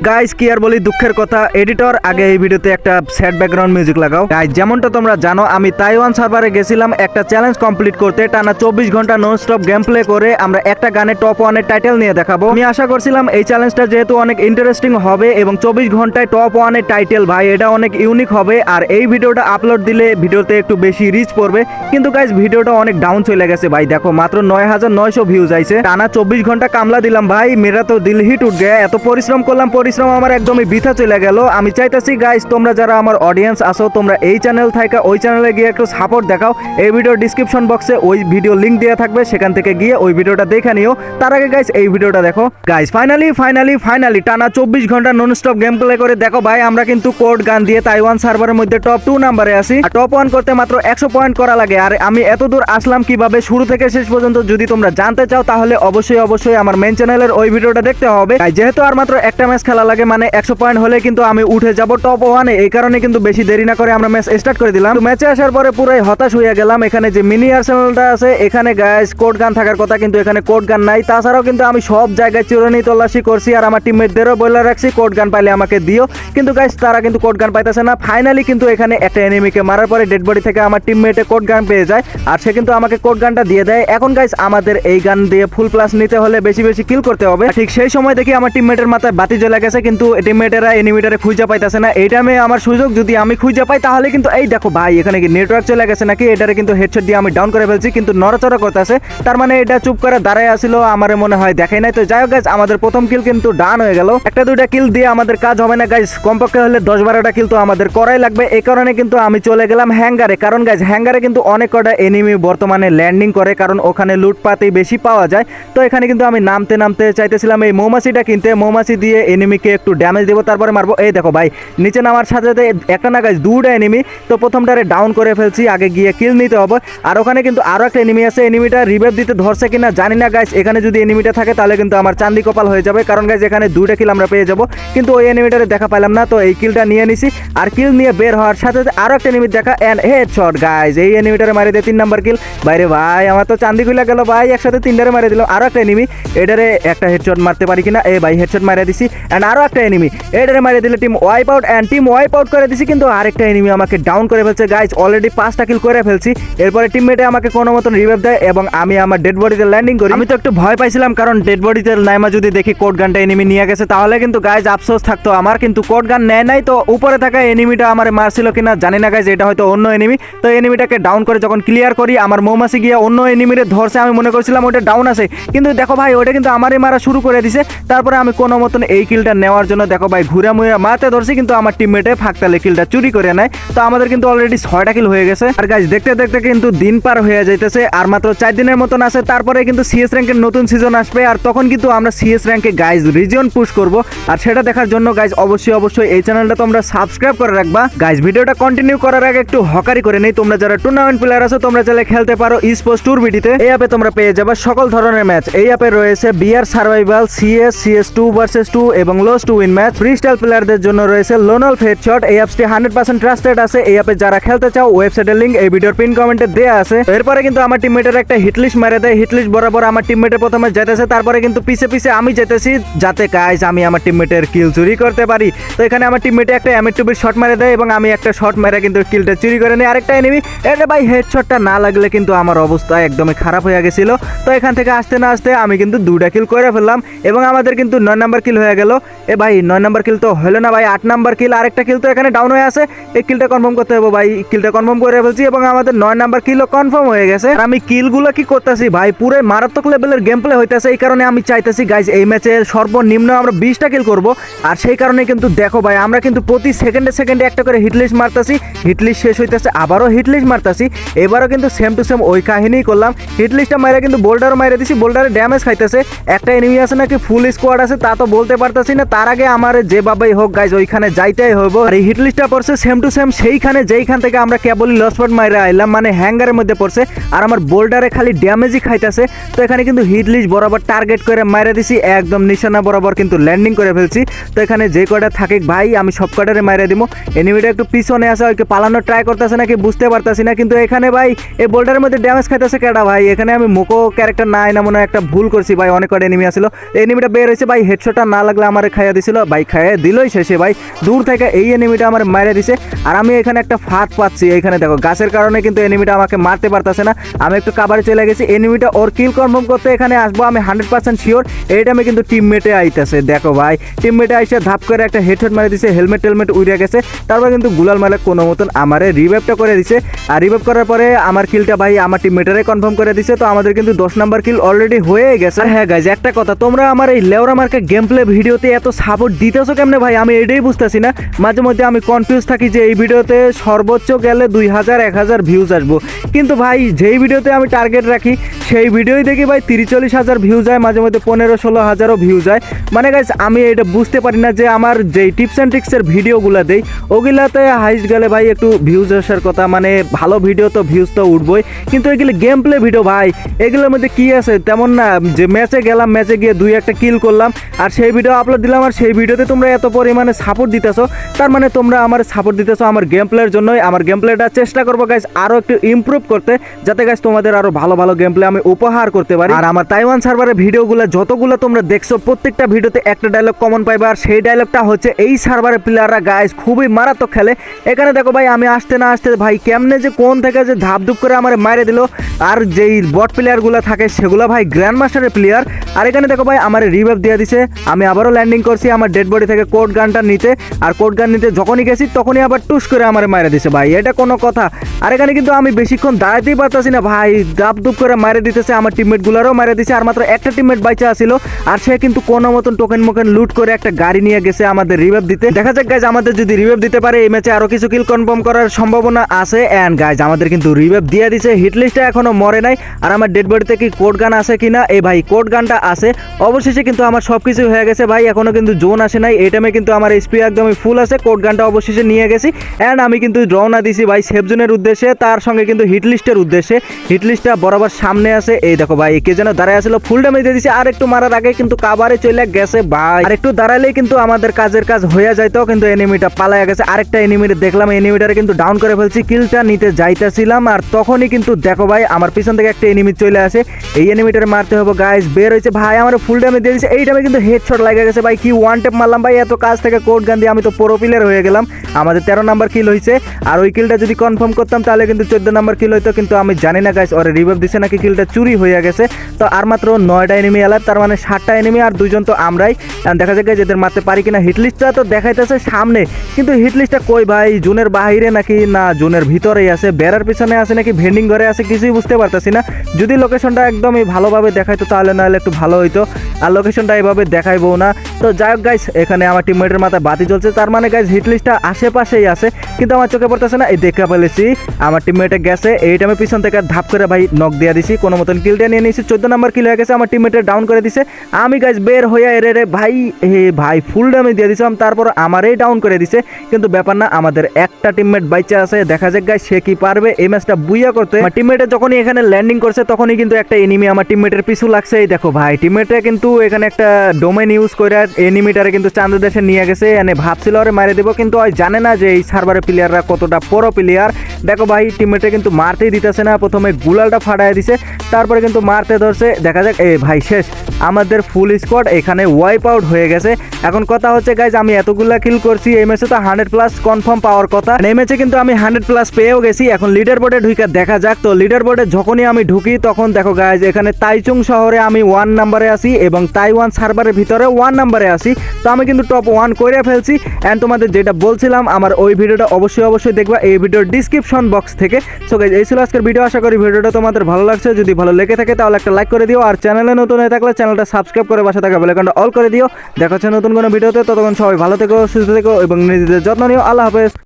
Guys কি আর বলি দুঃখের কথা, এডিটর আগে এই ভিডিওতে একটা স্যাড ব্যাকগ্রাউন্ড মিউজিক লাগাও। গাইস যেমনটা তোমরা জানো আমি তাইওয়ান সার্ভারে গেছিলাম একটা চ্যালেঞ্জ কমপ্লিট করতে, টানা 24 ঘন্টা নন স্টপ গেম প্লে করে আমরা একটা গানে টপ 1 এর টাইটেল নিয়ে দেখাবো। আমি আশা করছিলাম এই চ্যালেঞ্জটা যেহেতু অনেক ইন্টারেস্টিং হবে এবং 24 ঘন্টায় টপ 1 এর টাইটেল, ভাই এটা অনেক ইউনিক হবে আর এই ভিডিওটা আপলোড দিলে ভিডিওতে একটু বেশি রিচ পড়বে। কিন্তু গাইস ভিডিওটা অনেক ডাউন চলে গেছে ভাই, দেখো মাত্র 9900 ভিউজ আইছে। টানা 24 ঘন্টা কামলা দিলাম ভাই, মেরা তো দিল হিট উঠ গয়া। এত পরিশ্রম করলাম, পরিশ্রম আমার একদমই বৃথা চলে গেল। আমি চাইতেছি গাইস তোমরা যারা আমার অডিয়েন্স আসো তোমরা এই চ্যানেল থেকে ওই চ্যানেলে গিয়ে একটু সাপোর্ট দেখাও। এই ভিডিওর ডিসক্রিপশন বক্সে ওই ভিডিও লিংক দেওয়া থাকবে, সেখান থেকে গিয়ে ওই ভিডিওটা দেখে নিও। তার আগে গাইস এই ভিডিওটা দেখো। গাইস ফাইনালি টানা 24 ঘন্টা নন স্টপ গেম প্লে করে দেখো ভাই আমরা কিন্তু কোড গান দিয়ে তাইওয়ান সার্ভারের মধ্যে টপ 2 নাম্বারে আছি। আর টপ 1 করতে মাত্র 100 পয়েন্ট করা লাগে। আর আমি এত দূর আসলাম কিভাবে শুরু থেকে শেষ পর্যন্ত যদি তোমরা জানতে চাও তাহলে অবশ্যই আমার মেন চ্যানেলের ওই ভিডিওটা দেখতে হবে। যেহেতু আর মাত্র একটা ম্যাচ খেলা লাগে, মানে 100 পয়েন্ট হলে কিন্তু আমি উঠে যাব টপ 1 এ। এই কারণে কিন্তু বেশি দেরি না করে আমরা ম্যাচ স্টার্ট করে দিলাম। ম্যাচে আসার পরে পুরাই হতাশ হয়ে গেলাম। এখানে যে মিনি আর্সেনালটা আছে এখানে গাইস কোড গান থাকার কথা, কিন্তু এখানে কোড গান নাই। তাছাড়াও কিন্তু আমি সব জায়গায় চিরুনি তল্লাশি করছি আর আমার টিমমেটদেরও বলে রাখছি কোড গান পাইলে আমাকে দিও, কিন্তু গাইস তারা কিন্তু কোড গান পাইতেছে না। ফাইনালি কিন্তু এখানে একটা এনিমিকে মারার পরে ডেড বডি থেকে আমার টিমমেটে কোড গান পেয়ে যায় আর সে কিন্তু আমাকে কোড গানটা দিয়ে দেয়। এখন গাইস আমাদের এই গান দিয়ে ফুল প্লাস নিতে হলে বেশি কিল করতে হবে। ঠিক সেই সময় দেখি আমার টিমমেটের মাথায় বাতি জ্বলে গেছে, কিন্তু টিমমেটেরা এনিমিটারে খুঁজে পাইতেছে না। এই টাইমে আমার সুযোগ, যদি আমি খুঁজে পাই তাহলে কিন্তু এই দেখো ভাই এখানে কি নেটওয়ার্ক চলে গেছে নাকি, এটারে কিন্তু হেডশট দিয়ে আমি ডাউন করে ফেলছি, কিন্তু নড়াচড়া করতেছে। তার মানে এটা চুপ করে দাঁড়ায় আসিল, আমার মনে হয় দেখাই নাই। তো যাই হোক গাইস আমাদের প্রথম কিল কিন্তু ডান হয়ে গেল। একটা দুইটা কিল দিয়ে আমাদের কাজ হবে না গাইস, কমপক্ষে হলে 10-12টা কিল তো আমাদের করাই লাগবে। এই কারণে কিন্তু আমি চলে গেলাম হ্যাঙ্গারে, কারণ গাইস হ্যাঙ্গারে কিন্তু অনেক কটা এনিমি বর্তমানে ল্যান্ডিং করে, কারণ ওখানে লুটপাতি বেশি পাওয়া যায়। তো এখানে কিন্তু আমি নামতে চাইতেছিলাম এই মৌমাছিটা কিনতে, মৌমাছি দিয়ে এনিমিকে একটু ড্যামেজ দেবো তারপরে মারবো। এই দেখো ভাই নিচে নামার সাথে সাথে একটা না গাইস দুটা এনিমি, তো প্রথমটারে ডাউন করে ফেলছি, আগে গিয়ে কিল নিতে হবে। আর ওখানে কিন্তু আরো একটা এনিমি আছে, এনিমিটা রিভাইভ দিতে ধরছে কিনা জানি না গাইস। এখানে যদি এনিমিটা থাকে তাহলে কিন্তু আমার চান্দি কপাল হয়ে যাবে, কারণ গাইস এখানে দুইটা কিল আমরা পেয়ে যাব, কিন্তু ওই এনিমিটারে দেখা পেলাম না। তো এই কিলটা নিয়ে নিছি আর কিল নিয়ে বের হওয়ার সাথে সাথে আরো একটা এনিমি দেখা এন্ড হেডশট গাইস। এই এনিমিটারে মারি দিয়ে 3 নাম্বার কিল। বাইরে ভাই আমার তো চান্দি খুলে গেল ভাই, একসাথে 3টারে মারি দিলাম। আরো একটা এনিমি, এটারে একটা হেডশট মারতে পারি কিনা, এই ভাই হেডশট মারা দিছি। এন্ড আরো একটা এনিমি, এটারে মারি দিলে team wipe out and team wipe out করে দিছি, কিন্তু আরেকটা এনিমি আমাকে ডাউন করে ফেলছে গাইস। অলরেডি 5টা কিল করে ফেলছি। এরপরে টিমমেটে আমাকে কোনো মতন রিভাইভ দেয় এবং আমি আমার ডেড বডিতে ল্যান্ডিং করি। আমি তো একটু ভয় পাইছিলাম, কারণ ডেড বডিতে নাইমা যদি দেখি কোড গানটা এনিমি নিয়ে গেছে তাহলে কিন্তু গাইস আফসোস থাকতো আমার, কিন্তু কোড গান নেয় নাই। তো উপরে থাকা এনিমিটা আমার মারছিল কিনা জানি না গাইস, এটা হয়তো অন্য এনিমি। তো এনিমিটাকে ডাউন করে যখন ক্লিয়ার করি আমার মৌমাছি গিয়ে অন্য এনিমিরে ধরছে, আমি মনে করছিলাম ওটা ডাউন আছে, কিন্তু দেখো ভাই ওটা কিন্তু আমারই মারা শুরু করে দিছে। তারপরে আমি কোনো মতন এই কিলটা নেওয়ার জন্য দেখো ভাই ঘুরে মুড়ে মারতে ধরছি, কিন্তু আমার টিমমেটে ফাঁকতালে কিলটা চুরি করে নেয়। তো আমাদের কিন্তু অলরেডি 6টা কিল হয়ে গেছে। আর গাইস দেখতে দেখতে কিন্তু দিন পার হয়ে যাইতেছে, আর মাত্র 4 দিনের মতন আছে, তারপরে কিন্তু সিএস র্যাঙ্কের নতুন সিজন আসবে। আর তখন কিন্তু আমরা সিএস র্যাঙ্কে গাইস রিজিয়ন পুশ করব। আর সেটা দেখার জন্য গাইস অবশ্যই এই চ্যানেলটা তোমরা সাবস্ক্রাইব করে রাখবা। গাইস ভিডিওটা কন্টিনিউ করার আগে একটু হকারি করে নেই, তোমরা যারা টুর্নামেন্ট প্লেয়ার আছো তোমরা চাইলে খেলতে পারো স্পোর্টস ট্যুর বিটিতে। এই অ্যাপে তোমরা পেয়ে যাবে সকল ধরনের ম্যাচ। এই অ্যাপে রয়েছে বিআর সার্ভাইভাল, CS 2 vs 2 এবং lose to win match. Freestyle প্লেয়ারদের জন্য রয়েছে লোনল হেডশট। এই অ্যাপসটি 100% ট্রাস্টেড আছে। এই অ্যাপে যারা খেলতে চাও ওয়েবসাইটের লিংক এই ভিডিওর পিন কমেন্টে দেয়া আছে। এরপরে কিন্তু আমার টিমমেটের একটা হিটলিস্ট মেরে দেয়, হিটলিস্ট বরাবর আমার টিমমেটের প্রথমে যেতেছে, তারপরে কিন্তু পিছে আমি যেতেছি যাতে গাইস আমি আমার টিমমেটের কিল চুরি করতে পারি। তো এখানে আমার টিমমেটে একটা M2 শট মেরে দেয় এবং আমি একটা শট মেরে কিন্তু কিলটা চুরি করে নিই। আরেকটা এনিমি, এটা ভাই হেডশটটা না লাগলে কিন্তু আমার অবস্থা একদমই খারাপ হয়ে গেছিল। তো এখান থেকে আসতে না আসতে আমি কিন্তু 2টা কিল করে ফেললাম এবং আমাদের কিন্তু 9 নাম্বার কিল হয়ে গেল। এ ভাই 9 নাম্বার কিল তো হলো না ভাই, 8 নাম্বার কিল। আরেকটা কিল তো এখানে ডাউন হয়ে আছে, এই কিলটা কনফার্ম করতে হবে ভাই। কিলটা কনফার্ম করে ফেলছি এবং আমাদের 9 নাম্বার কিলও কনফার্ম হয়ে গেছে। আর আমি কিলগুলো কি করতেছি ভাই পুরো মারাত্মক লেভেলের গেম প্লে হইতেছে। এই কারণে আমি চাইতেছি গাইস এই ম্যাচে সর্বনিম্ন আমরা 20টা কিল করব। আর সেই কারণে কিন্তু দেখো ভাই আমরা কিন্তু প্রতি সেকেন্ডে একটা করে হিটলিস্ট মারতাছি, হিটলিস্ট শেষ হইতেছে আবারও হিটলিস্ট মারতাছি। এবারও কিন্তু সেম টু সেম ওই কাহিনীই করলাম, হিটলিস্টটা মাইরা কিন্তু বোল্ডারও মাইরা দিছি, বোল্ডারে ড্যামেজ খাইতেছে। একটা এনিমি আছে নাকি ফুল স্কোয়াড আছে তা তো বলতে পারতাছি না। তার আগে আমার যেভাবেই হোক গাইজ ওইখানে যাইতেই হইব। আর এই হিটলিস্টটা পড়ছে সেম টু সেম সেইখানে যেইখান থেকে আমরা কেবলই লসপট মাইরা আইলাম, মানে হ্যাঙ্গারের মধ্যে পড়ছে। আর আমার বোল্ডারে খালি ড্যামেজই খাইতেছে। তো এখানে কিন্তু হিটলিস্ট বরাবর টার্গেট করে মাইরা দিছি, একদম নিশানা বরাবর কিন্তু ল্যান্ডিং করে ফেলছি। তো এখানে যে কয়টা থাকে ভাই আমি সব কয়টারে মাইরা দিব। এনিমিটা একটু পিছনে আছে, ওইকে পালানোর ট্রাই করতেছে নাকি বুঝতে পারতাছি না, কিন্তু এখানে ভাই এই বোল্ডারের মধ্যে ড্যামেজ খাইতেছে কেডা ভাই। এখানে আমি মোকো ক্যারেক্টার নাই না মনে একটা ভুল করছি ভাই, অনেক কয়টা এনিমি আসলো। এনিমিটা বের হয়েছে ভাই, হেডশটটা না লাগলে আমার আমার খাইয়া দিছিল ভাই, খাইয়া দিলই শেষে ভাই দূর থেকে এই এনিমিটা আমার মাইরে দিছে। আর আমি এখানে একটা ফাঁদ পাচ্ছি, এখানে দেখো গাছের কারণে কিন্তু এনিমিটা আমাকে মারতে পারতেছে না। আমি একটু কাভারে চলে গেছি, এনিমিটা ওর কিল কনফার্ম করতে এখানে আসবো আমি 100% শিওর। এইটা আমি কিন্তু টিমমেটে আইতেছে, দেখো ভাই টিমমেটে আইসে ধাপ করে একটা হেডশট মারে দিছে, হেলমেট টেলমেট উড়ে গেছে। তারপর কিন্তু গুলাল মালে কোনো মতন আমারে রিভাইভটা করে দিছে। আর রিভাইভ করার পরে আমার কিলটা ভাই আমার টিমমেটারে কনফার্ম করে দিছে। তো আমাদের কিন্তু 10 নাম্বার কিল অলরেডি হয়ে গেছে। আর হ্যাঁ গাইজ একটা কথা, তোমরা আমার এই লেওরা মার্কা গেম প্লে ভিডিওতে এত সাপোর্ট দিতেছো কেমনে ভাই, আমি এটাই বুঝতেছি না। মাঝে মধ্যে আমি কনফিউজ থাকি যে এই ভিডিওতে সর্বোচ্চ গেলে 2000-1000 ভিউজ আসবো, কিন্তু ভাই যেই ভিডিওতে আমি টার্গেট রাখি সেই ভিডিওই দেখি ভাই 30-40 হাজার ভিউ যায়, মাঝে মধ্যে 15-16 হাজারও ভিউ যায়। মানে গাইজ আমি এটা বুঝতে পারি না যে আমার যেই টিপস অ্যান্ড ট্রিক্সের ভিডিওগুলো দেই ওগুলাতে হাইস্ট গেলে ভাই একটু ভিউজ আসার কথা, মানে ভালো ভিডিও তো ভিউজ তো উঠবই, কিন্তু এগুলো গেম প্লে ভিডিও ভাই, এগুলোর মধ্যে কি আছে তেমন না। যে ম্যাচে গেলাম, ম্যাচে গিয়ে 2-1টা কিল করলাম আর সেই ভিডিও আপলোড দিলাম, আর সেই ভিডিওতে তোমরা এত পরিমাণে সাপোর্ট দিতেছো, তার মানে তোমরা আমার সাপোর্ট দিতেছো আমার গেম প্লের জন্যই। আমার গেম প্লেটা চেষ্টা করবো গাইজ আরও একটু ইমপ্রুভ করতে, যাতে গাইজ তোমাদের আরও ভালো ভালো গেম প্লে আমি উপহার করতে পারি। আর আমার তাইওয়ান সার্ভারের ভিডিওগুলো যতগুলো তোমরা দেখছো প্রত্যেকটা ভিডিওতে একটা ডায়লগ কমন পাইবা, আর সেই ডায়লগটা হচ্ছে এই সার্ভারের প্লেয়াররা গাইজ খুবই মারাত্মক খেলে। এখানে দেখো ভাই আমি আসতে না আসতে ভাই কেমনে যে কোন থেকে যে ধাপধুপ করে আমার মারে দিল। আর যেই বট প্লেয়ারগুলো থাকে সেগুলো ভাই গ্র্যান্ড মাস্টারের প্লেয়ার। আর এখানে দেখো ভাই আমার রিভাইভ দিয়ে দিছে, আমি আবারও ল্যান্ডিং করছি আমার ডেড বডি থেকে কোড গানটা নিতে। আর কোড গান নিতে যখনই গেছি তখনই আবার টুস করে আমার মারে দিছে ভাই, এটা কোনো কথা? আর এখানে কিন্তু আমি বেশিক্ষণ দাঁড়াতেই পারতাছি না ভাই, ধাপধুপ করে মারে দিতেছে, আমার টিমমেটগুলোরও মারে দিছে। আর মাত্র একটা টিমমেট বাইচা ছিল, আর সে কিন্তু কোনো মতন টোকেন মোকেন লুট করে একটা গাড়ি নিয়ে গেছে আমাদের রিভাইভ দিতে। দেখা যাক গাইজ আমাদের যদি রিভাইভ দিতে পারে এই ম্যাচে আরো কিছু কিল কনফার্ম করার সম্ভাবনা আছে। এন্ড গাইজ আমাদের কিন্তু রিভাইভ দিয়ে দিছে, হিট লিস্টে এখনো মরে নাই। আর আমার ডেড বডিতে কি কোড গান আছে কিনা, এই ভাই কোড গানটা আছে। অবশেষে কিন্তু আমার সবকিছু হয়ে গেছে ভাই, এখনো কিন্তু জোন আসে নাই। এই টাইমে কিন্তু আমার এসপি একদমই ফুল আছে, কোড গানটা অবশেষে নিয়ে গেছি। এন্ড আমি কিন্তু রওনা দিছি ভাই সেফ জোনের উদ্দেশ্যে, তার সঙ্গে কিন্তু হিট লিস্টের উদ্দেশ্যে। হিট লিস্টটা বরাবর সামনে আছে, এই দেখো ভাই কে যেন দাঁড়ায় আসলো, ফুল ড্যামেজ দিয়ে দিছি। আর একটু মারার আগে কিন্তু কাভারে চলে গেছে ভাই, আর একটু দাঁড়ালেই কিন্তু আমাদের কাজের কাজ হয়ে যাইতো, কিন্তু এনিমিটা পালায়া গেছে। আরেকটা এনিমিটা দেখলাম, এনিমিটারে কিন্তু ডাউন করে ফেলছি, কিলটা নিতে যাইতেছিলাম। আর তখনই কিন্তু দেখো ভাই আমার পিছন থেকে একটা এনিমি চলে আসে, এই এনিমিটারে মারতে হবে গাইজ। বের হয়েছে ভাই, আমার ফুল ড্যামেজ দিয়ে দিয়েছে। এই টাইমে কিন্তু হেডশট লাগে গেছে ভাই, কি ওয়ান টেপ মারলাম ভাই, এত কাজ থেকে কোড গান দিয়ে আমি তো প্রো প্লেয়ার হয়ে গেলাম। আমাদের 13 নাম্বার কিল হয়েছে, আর ওই কিলটা যদি কনফার্ম করতাম তাহলে কিন্তু 14 নাম্বার কিল হইতো, কিন্তু আমি জানি না গাইজ ওরে রিভাইভ দিছে নাকি কিলটা চুরি হয়ে গেছে। তো আর মাত্র 9টা এনিমি এলার, তার মানে 7টা এনিমি আর 2জন তো আমরাই। দেখা যায় গাইজ এদের মারতে পারি কিনা। হিটলিস্টটা তো দেখাইতেছে সামনে, কিন্তু হিটলিস্টটা কই ভাই, জোনের বাইরে নাকি না জোনের ভিতরেই আছে, বেড়ার পিছনে আছে নাকি ভেন্ডিং ঘরে আছে, কিছুই বুঝতে পারতেছি না। যদি লোকেশনটা একদমই ভালোভাবে দেখাইতো তাহলে নাহলে একটু ভালো হইতো, আর লোকেশনটা এইভাবে দেখাইবো না। তো যাই হোক গাইজ এখানে আমার টিমমেটের মাথায় বাতি জ্বলছে, তার মানে গাইজ হিটলিস্টটা আশেপাশেই আছে, কিন্তু আমার চোখে পড়তেছে না। এই দেখা পেলেছি আমার টিমমেটে গেছে, এই টাইমে পিছন থেকে ধাপ করে ভাই নক দিয়ে দিছি, কোনো মতন কিলটা নিয়ে নিয়েছি। 14 নাম্বার কিল হয়ে গেছে, আমার টিমমেটে ডাউন করে দিছে। আমি গাইজ বের হইয়া এরে ভাই হে ভাই ফুল ড্যামেজ দিয়ে দিছিলাম, তারপর আমারই ডাউন করে দিছে। কিন্তু ব্যাপার না, আমাদের একটা টিমমেট বাইচা আছে, দেখা যাক গাইজ সে কি পারবে এই ম্যাচটা বুইয়া করতে। আমার টিমমেটে যখনই এখানে ল্যান্ডিং করছে তখনই কিন্তু একটা এনিমি আমার টিমমেটের পিছু লাগছে। এই দেখো ভাই টিমমেটে কিন্তু এখানে একটা ডোমেন ইউজ করে এনিমিটারে কিন্তু চাঁদের দেশে নিয়ে গেছে, এনে ভাবছিল ওরে মারে দেবো, কিন্তু ওই জানে না যে এই সার্ভারের প্লেয়াররা কতটা প্রো প্লেয়ার। দেখো ভাই টিমমেটে কিন্তু মারতেই দিতেছে না, প্রথমে গুলালটা ফাটায় দিছে, তারপরে কিন্তু মারতে ধরছে। দেখা যাক এই ভাই শেষ, আমাদের ফুল স্কোয়াড এখানে ওয়াইপ আউট হয়ে গেছে। এখন কথা হচ্ছে গাইজ আমি এতগুলা কিল করছি, এই ম্যাচে তো 100+ কনফার্ম পাওয়ার কথা, এই ম্যাচে কিন্তু আমি 100+ পেয়েও গেছি। এখন লিডার বোর্ডে ঢুকে দেখা যাক। তো লিডার বোর্ডে যখনই আমি ঢুকি তখন দেখো গাইজ এখানে তাইচুং শহরে আমি 1 নাম্বারে আছি এবং তাইওয়ান সার্ভারের ভিতরে 1 নাম্বারে আছি। তো আমি কিন্তু টপ 1 করে ফেলছি। এন্ড তোমাদের যেটা বলছিলাম আমার ওই ভিডিওটা অবশ্যই দেখবা এই ভিডিওর ডিসক্রিপশন বক্স থেকে। সো গাইজ এই ছিল আজকের ভিডিও, আশা করি ভিডিওটা তোমাদের ভালো লাগছে। যদি ভালো লেগে থাকে তাহলে একটা লাইক করে দিও, আর চ্যানেলে নতুন হয়ে থাকলে চ্যানেলটা সাবস্ক্রাইব করে পাশে থাকা বেল আইকনটা অল করে দিও। দেখা হচ্ছে নতুন কোনো ভিডিওতে, ততক্ষণ সবাই ভালো থেকো, সুস্থ থেকো এবং নিজেদের যত্ন নিও। আল্লাহ হাফেজ।